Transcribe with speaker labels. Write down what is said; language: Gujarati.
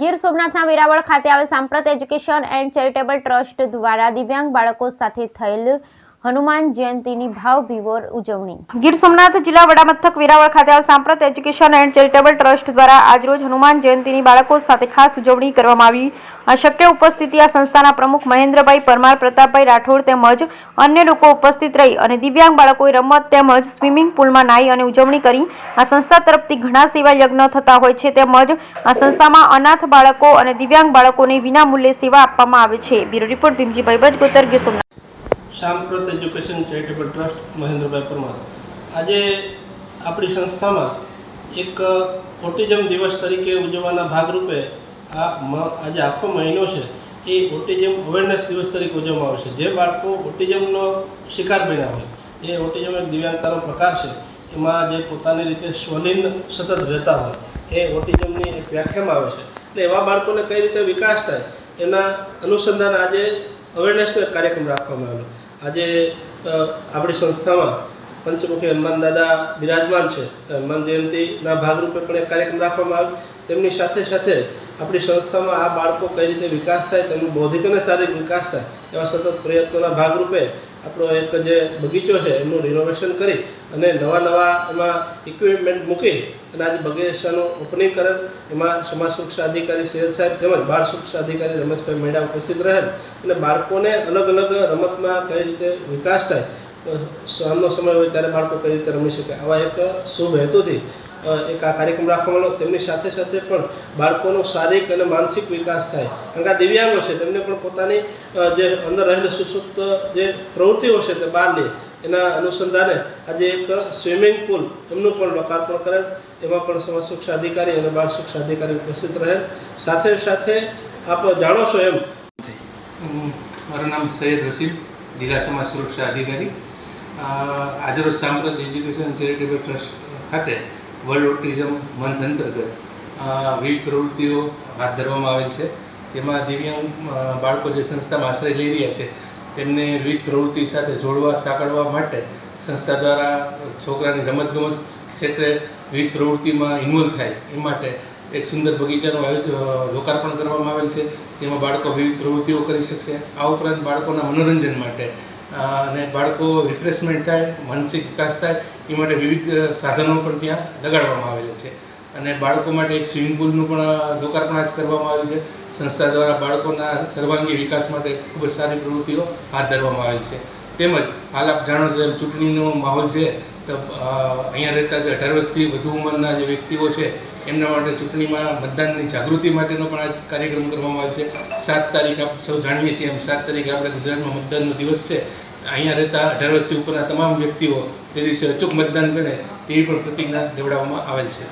Speaker 1: ગીર સોમનાથના વેરાવળ ખાતે આવેલ સાંપ્રત એજ્યુકેશન એન્ડ ચેરિટેબલ ટ્રસ્ટ દ્વારા દિવ્યાંગ બાળકો સાથે થયેલ હનુમાન જયંતીની ભાવભીવોર ઉજવણી. ગીર સોમનાથ જિલ્લા વડામથક વેરાવળ ખાતે આવેલ સાંપ્રત એજ્યુકેશન એન્ડ ચેરિટેબલ ટ્રસ્ટ દ્વારા આજરોજ હનુમાન જયંતીની બાળકો સાથે ખાસ ઉજવણી કરવામાં આવી. આ શક્ય ઉપસ્થિતિ આ સંસ્થાના પ્રમુખ મહેન્દ્રભાઈ પરમાર, પ્રતાપભાઈ રાઠોડ તેમજ અન્ય લોકો ઉપસ્થિત રહી અને દિવ્યાંગ બાળકોએ રમત તેમજ સ્વિમિંગ પુલમાં નાહી અને ઉજવણી કરી. આ સંસ્થા તરફથી ઘણા સેવા યજ્ઞ થતા હોય છે તેમજ આ સંસ્થામાં અનાથ બાળકો અને દિવ્યાંગ બાળકોને વિના મૂલ્યે સેવા આપવામાં આવે છે. Bureau report Bhimjibhai Bajgotar, Gir Somnath.
Speaker 2: Samprat education charitable trust, Mahendrabhai Parmar. આજે આપણી સંસ્થામાં એક ઓટિઝમ દિવસ તરીકે ઉજવવાના ભાગરૂપે આજે આખો મહિનો છે એ ઓટિઝમ અવેરનેસ દિવસ તરીકે ઉજવવામાં આવે છે. જે બાળકો ઓટિઝમનો શિકાર બન્યા હોય, એ ઓટિઝમ એક દિવ્યાંગતાનો પ્રકાર છે, એમાં જે પોતાની રીતે સ્વલીન સતત રહેતા હોય એ ઓટિઝમની એક વ્યાખ્યામાં આવે છે. એટલે એવા બાળકોને કઈ રીતે વિકાસ થાય એના અનુસંધાન આજે અવેરનેસનો એક કાર્યક્રમ રાખવામાં આવેલો. આજે આપણી સંસ્થામાં પંચમુખી હનુમાન દાદા બિરાજમાન છે. હનુમાન જયંતિના ભાગરૂપે પણ એક કાર્યક્રમ રાખવામાં આવ્યો. તેમની સાથે સાથે આપણી સંસ્થામાં આ બાળકો કઈ રીતે વિકાસ થાય, તેમનો બૌદ્ધિક અને શારીરિક વિકાસ થાય એવા સતત પ્રયત્નોના ભાગરૂપે આપણો એક જે બગીચો છે એનું રિનોવેશન કરી અને નવા એમાં ઇક્વિપમેન્ટ મૂકી અને આજે બગીચાનું ઓપનિંગ કરેલ. એમાં સમાજ સુરક્ષા અધિકારી સૈયદ સાહેબ તેમજ બાળ સુરક્ષા અધિકારી રમેશભાઈ મેડા ઉપસ્થિત રહેલ અને બાળકોને અલગ અલગ રમતમાં કઈ રીતે વિકાસ થાય, સાંજનો સમય હોય ત્યારે બાળકો કઈ રીતે રમી શકે, આવા એક શુભ હેતુથી એક આ કાર્યક્રમ રાખવામાં આવ્યો. તેમની સાથે સાથે પણ બાળકોનો શારીરિક અને માનસિક વિકાસ થાય, કારણ કે આ દિવ્યાંગો છે, તેમને પણ પોતાની જે અંદર રહેલી સુસુપ્ત જે પ્રવૃત્તિઓ છે તે બહાર લે, એના અનુસંધાને આજે એક સ્વિમિંગ પુલ એમનું પણ લોકાર્પણ કરેલ. એમાં પણ સમાજ સુરક્ષા અધિકારી અને બાળ સુરક્ષા અધિકારી ઉપસ્થિત રહે. સાથે સાથે આપ જાણો છો એમ,
Speaker 3: મારું નામ સૈયદ રસીદ, જિલ્લા સમાજ સુરક્ષા અધિકારી. આજરોજ સાંપ્રત એજ્યુકેશન ચેરિટેબલ ટ્રસ્ટ ખાતે વર્લ્ડ ઓટિઝમ મંથ અંતર્ગત વિવિધ પ્રવૃત્તિઓ હાથ ધરવામાં આવેલ છે. જેમાં દિવ્યાંગ બાળકો જે સંસ્થામાં આશ્રય લઈ રહ્યા છે તેમને વિવિધ પ્રવૃત્તિ સાથે જોડવા સાંકળવા માટે સંસ્થા દ્વારા છોકરાની રમતગમત ક્ષેત્રે વિવિધ પ્રવૃત્તિમાં ઇન્વોલ્વ થાય એ માટે એક સુંદર બગીચાનું લોકાર્પણ કરવામાં આવેલ છે, જેમાં બાળકો વિવિધ પ્રવૃત્તિઓ કરી શકશે. આ ઉપરાંત બાળકોના મનોરંજન માટે અને બાળકો રિફ્રેશમેન્ટ થાય, માનસિક વિકાસ થાય એ માટે વિવિધ સાધનો પણ ત્યાં લગાડવામાં આવેલા છે. અને બાળકો માટે એક સ્વિમિંગ પુલનું પણ લોકાર્પણ આજ કરવામાં આવ્યું છે. સંસ્થા દ્વારા બાળકોના સર્વાંગી વિકાસ માટે ખૂબ જ સારી પ્રવૃત્તિઓ હાથ ધરવામાં આવેલ છે. તેમજ હાલ આપ જાણો છો એમ ચૂંટણીનો માહોલ છે, તો અહીંયા રહેતા જે 18 વર્ષથી વધુ ઉંમરના જે વ્યક્તિઓ છે એમના માટે ચૂંટણીમાં મતદાનની જાગૃતિ માટેનો પણ આ કાર્યક્રમ કરવામાં આવે છે. 7 તારીખ આપ સૌ જાણીએ છીએ એમ 7 તારીખે આપણે ગુજરાતમાં મતદાનનો દિવસ છે. અહીંયા રહેતા 18 વર્ષથી ઉપરના તમામ વ્યક્તિઓ તે દિવસે અચૂક મતદાન કરે તેવી પણ પ્રતિજ્ઞા લેવડાવવામાં આવેલ છે.